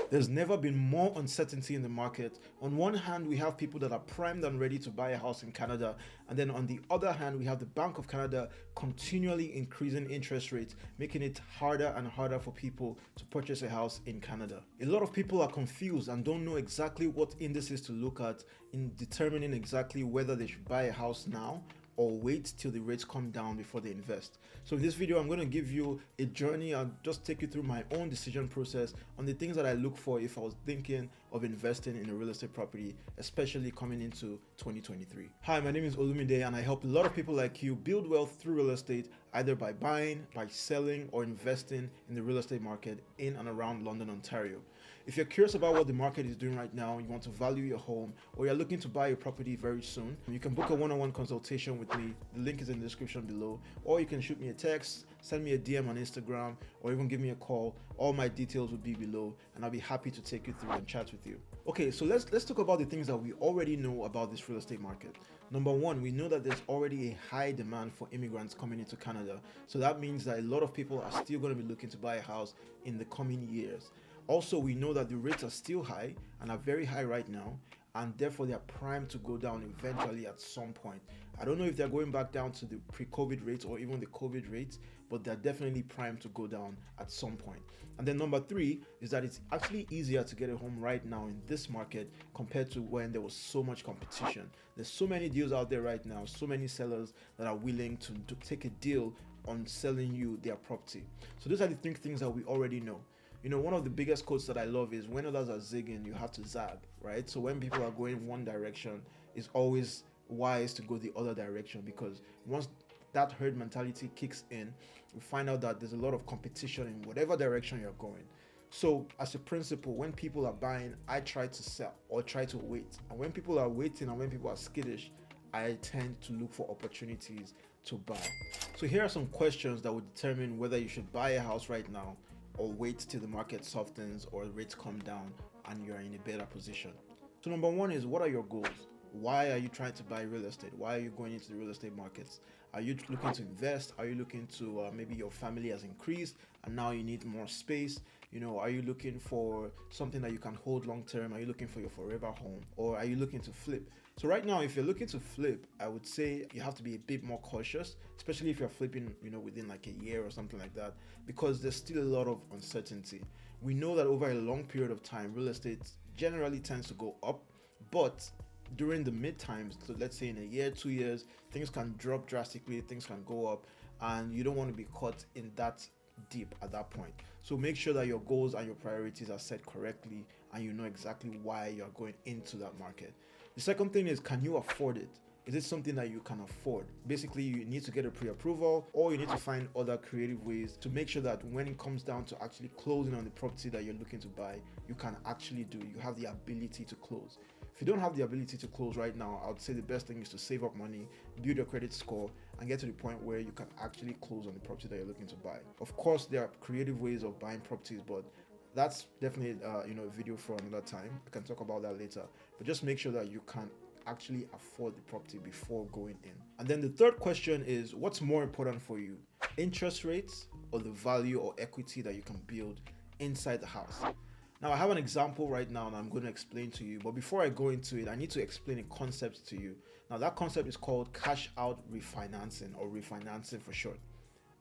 There's never been more uncertainty in the market. On one hand, we have people that are primed and ready to buy a house in Canada, and then on the other hand, we have the Bank of Canada continually increasing interest rates, making it harder and harder for people to purchase a house in Canada. A lot of people are confused and don't know exactly what indices to look at in determining exactly whether they should buy a house now or wait till the rates come down before they invest. So in this video, I'm going to give you a journey. I'll just take you through my own decision process on the things that I look for if I was thinking of investing in a real estate property, especially coming into 2023. Hi, my name is Olumide and I help a lot of people like you build wealth through real estate, either by buying, by selling, or investing in the real estate market in and around London, Ontario. If you're curious about what the market is doing right now, you want to value your home, or you're looking to buy a property very soon, you can book a one-on-one consultation with me. The link is in the description below, or you can shoot me a text, send me a DM on Instagram, or even give me a call. All my details will be below, and I'll be happy to take you through and chat with you. Okay, so let's talk about the things that we already know about this real estate market. Number one, we know that there's already a high demand for immigrants coming into Canada. So that means that a lot of people are still going to be looking to buy a house in the coming years. Also, we know that the rates are still high and are very high right now, and therefore they are primed to go down eventually at some point. I don't know if they're going back down to the pre-COVID rates or even the COVID rates, but they're definitely primed to go down at some point. And then number three is that it's actually easier to get a home right now in this market compared to when there was so much competition. There's so many deals out there right now, so many sellers that are willing to take a deal on selling you their property. So those are the three things that we already know. You know, one of the biggest quotes that I love is when others are zigging, you have to zag, right? So when people are going one direction, it's always wise to go the other direction, because once that herd mentality kicks in, you find out that there's a lot of competition in whatever direction you're going. So as a principle, when people are buying, I try to sell or try to wait. And when people are waiting and when people are skittish, I tend to look for opportunities to buy. So here are some questions that would determine whether you should buy a house right now or wait till the market softens or rates come down and you're in a better position. So number one is, what are your goals? Why are you trying to buy real estate? Why are you going into the real estate markets? Are you looking to invest? Are you looking to maybe your family has increased and now you need more space? You know, are you looking for something that you can hold long term? Are you looking for your forever home, or are you looking to flip? So right now, if you're looking to flip, I would say you have to be a bit more cautious, especially if you're flipping, you know, within like a year or something like that, because there's still a lot of uncertainty. We know that over a long period of time, real estate generally tends to go up, but during the mid times, so let's say in a year, 2 years, things can drop drastically, things can go up, and you don't want to be caught in that deep at that point. So make sure that your goals and your priorities are set correctly and you know exactly why you're going into that market. The second thing is, can you afford it? Is it something that you can afford? Basically, you need to get a pre-approval, or you need to find other creative ways to make sure that when it comes down to actually closing on the property that you're looking to buy, you can actually do it. You have the ability to close. If you don't have the ability to close right now, I would say the best thing is to save up money, build your credit score, and get to the point where you can actually close on the property that you're looking to buy. Of course, there are creative ways of buying properties, but that's definitely a video for another time. We can talk about that later. But just make sure that you can actually afford the property before going in. And then the third question is, what's more important for you? Interest rates or the value or equity that you can build inside the house? Now, I have an example right now and I'm going to explain to you, but before I go into it, I need to explain a concept to you. Now, that concept is called cash out refinancing, or refinancing for short.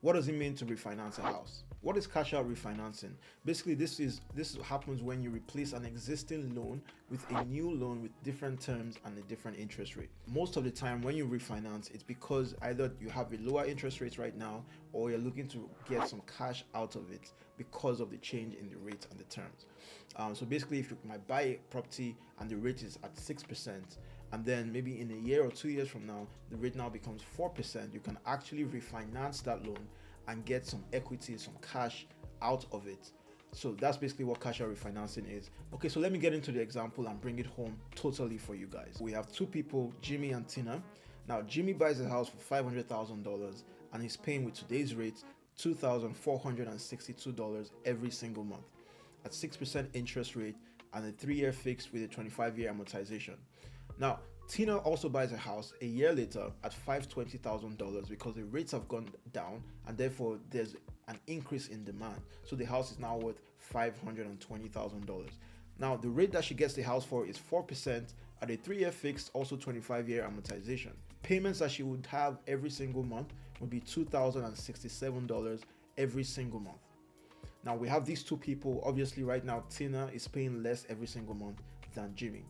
What does it mean to refinance a house? What is cash out refinancing? Basically, this happens when you replace an existing loan with a new loan with different terms and a different interest rate. Most of the time when you refinance, it's because either you have a lower interest rate right now, or you're looking to get some cash out of it because of the change in the rate and the terms. So basically, if you might buy a property and the rate is at 6%, and then maybe in a year or 2 years from now, the rate now becomes 4%, you can actually refinance that loan and get some equity, some cash out of it. So that's basically what cash out refinancing is. Okay, so let me get into the example and bring it home totally for you guys. We have two people, Jimmy and Tina. Now, Jimmy buys a house for $500,000 and he's paying, with today's rates, $2,462 every single month at 6% interest rate and a 3-year fixed with a 25-year amortization. Now, Tina also buys a house a year later at $520,000 because the rates have gone down and therefore there's an increase in demand. So the house is now worth $520,000. Now, the rate that she gets the house for is 4% at a 3-year fixed, also 25-year amortization. Payments that she would have every single month would be $2,067 every single month. Now, we have these two people. Obviously, right now, Tina is paying less every single month than Jimmy.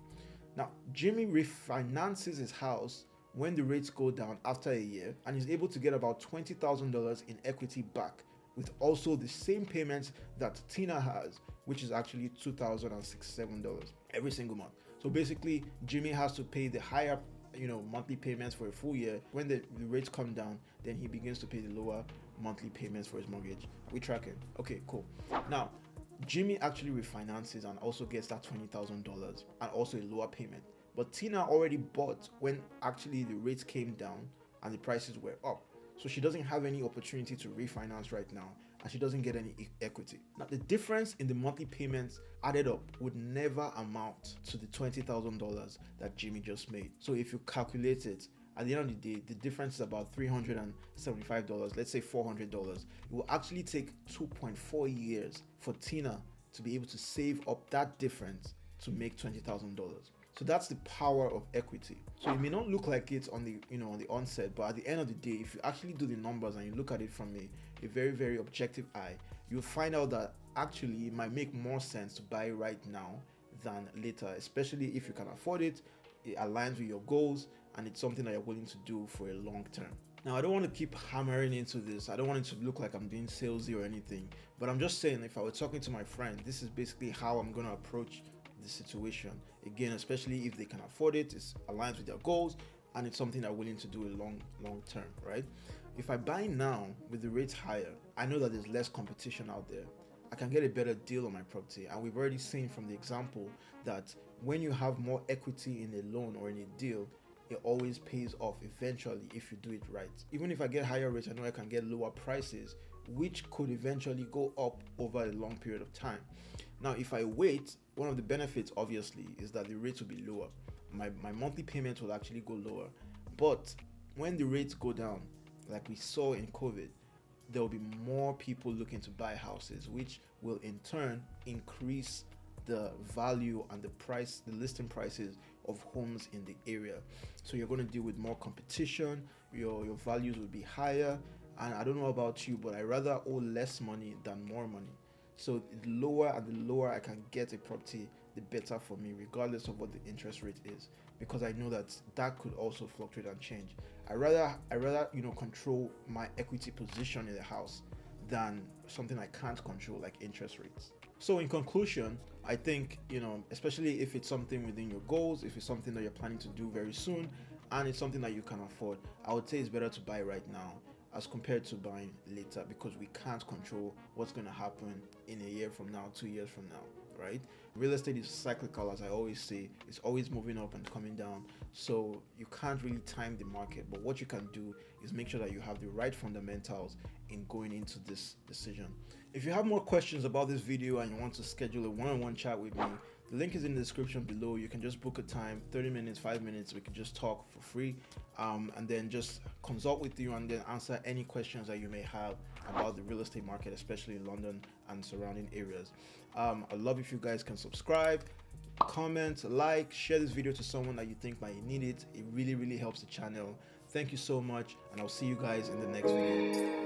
Now, Jimmy refinances his house when the rates go down after a year and is able to get about $20,000 in equity back, with also the same payments that Tina has, which is actually $2,067 every single month. So basically, Jimmy has to pay the higher monthly payments for a full year. When the rates come down, then he begins to pay the lower monthly payments for his mortgage. We tracking? Okay, cool. Now, Jimmy actually refinances and also gets that $20,000 and also a lower payment. But Tina already bought when actually the rates came down and the prices were up. So she doesn't have any opportunity to refinance right now, and she doesn't get any equity. Now, the difference in the monthly payments added up would never amount to the $20,000 that Jimmy just made. So if you calculate it, at the end of the day, the difference is about $375, let's say $400. It will actually take 2.4 years for Tina to be able to save up that difference to make $20,000. So that's the power of equity. So it may not look like it on the on the onset, but at the end of the day, if you actually do the numbers and you look at it from a very, very objective eye, you'll find out that actually it might make more sense to buy right now than later, especially if you can afford it, it aligns with your goals, and it's something that you're willing to do for a long term. Now, I don't want to keep hammering into this. I don't want it to look like I'm being salesy or anything, but I'm just saying, if I were talking to my friend, this is basically how I'm going to approach the situation. Again, especially if they can afford it, it aligns with their goals, and it's something they're willing to do a long term, right? If I buy now with the rates higher, I know that there's less competition out there. I can get a better deal on my property, and we've already seen from the example that when you have more equity in a loan or in a deal, it always pays off eventually if you do it right. Even if I get higher rates, I know I can get lower prices, which could eventually go up over a long period of time. Now, if I wait, one of the benefits obviously is that the rates will be lower. My monthly payment will actually go lower. But when the rates go down, like we saw in COVID, there will be more people looking to buy houses, which will in turn increase the value and the price, the listing prices of homes in the area. So you're going to deal with more competition, your values will be higher. And I don't know about you, but I rather owe less money than more money. So the lower I can get a property, the better for me, regardless of what the interest rate is, because I know that could also fluctuate and change. I rather control my equity position in the house than something I can't control, like interest rates. So in conclusion, I think, especially if it's something within your goals, if it's something that you're planning to do very soon, and it's something that you can afford, I would say it's better to buy right now as compared to buying later, because we can't control what's going to happen in a year from now, 2 years from now, right? Real estate is cyclical, as I always say. It's always moving up and coming down, so you can't really time the market. But what you can do is make sure that you have the right fundamentals in going into this decision. If you have more questions about this video and you want to schedule a one-on-one chat with me, the link is in the description below. You can just book a time, 30 minutes, 5 minutes. We can just talk for free, and then just consult with you and then answer any questions that you may have about the real estate market, especially in London and surrounding areas. I'd love if you guys can subscribe, comment, like, share this video to someone that you think might need it. It really, really helps the channel. Thank you so much, and I'll see you guys in the next video.